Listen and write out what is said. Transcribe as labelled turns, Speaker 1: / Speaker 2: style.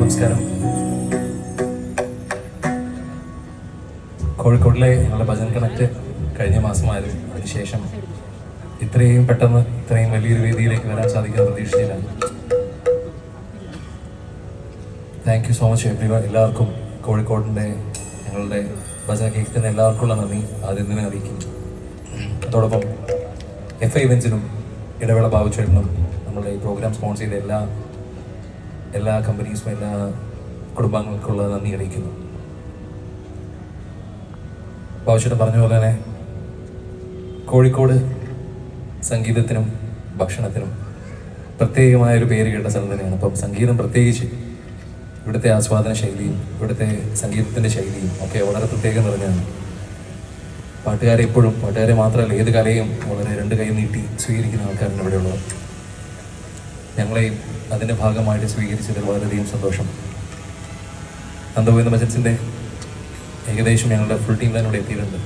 Speaker 1: നമസ്കാരം. കോഴിക്കോടിലെ ഞങ്ങളുടെ ഭജൻ കണക്ട് കഴിഞ്ഞ മാസമായാലും അതിനുശേഷം ഇത്രയും പെട്ടെന്ന് ഇത്രയും വലിയൊരു വേദിയിലേക്ക് വരാൻ സാധിക്കുന്ന പ്രതീക്ഷയിലാണ്. Thank you so much everyone. എല്ലാവർക്കും കോഴിക്കോടിൻ്റെ ഞങ്ങളുടെ ഭജന കേൾക്കുന്ന എല്ലാവർക്കുള്ള നന്ദി ആദ്യം തന്നെ അറിയിക്കുന്നു. അതോടൊപ്പം FI ഇവൻസിനും ഇടവേള ബാബുച്ചേട്ടനും നമ്മളുടെ ഈ പ്രോഗ്രാം സ്പോൺസർ ചെയ്ത എല്ലാ കമ്പനീസും എല്ലാ കുടുംബാംഗങ്ങൾക്കുള്ള നന്ദി അറിയിക്കുന്നു. ബാബുച്ചേട്ടൻ പറഞ്ഞ പോലെ തന്നെ കോഴിക്കോട് സംഗീതത്തിനും ഭക്ഷണത്തിനും പ്രത്യേകമായൊരു പേര് കേട്ട സ്ഥലം തന്നെയാണ്. അപ്പം സംഗീതം പ്രത്യേകിച്ച് ഇവിടുത്തെ ആസ്വാദന ശൈലിയും ഇവിടുത്തെ സംഗീതത്തിൻ്റെ ശൈലിയും ഒക്കെ വളരെ പ്രത്യേകം നിറഞ്ഞാണ്. പാട്ടുകാരെ മാത്രമല്ല ഏത് കലയും വളരെ രണ്ട് കൈ നീട്ടി സ്വീകരിക്കുന്ന ആൾക്കാരാണ് ഇവിടെയുള്ളത്. ഞങ്ങളെയും അതിൻ്റെ ഭാഗമായിട്ട് സ്വീകരിച്ചതിൽ വളരെയധികം സന്തോഷം. നന്ദഗോവിന്ദ ഭജൻസിൻ്റെ ഏകദേശം ഞങ്ങളുടെ ഫുൾ ടീം തന്നെ ഇവിടെ എത്തിയിട്ടുണ്ട്.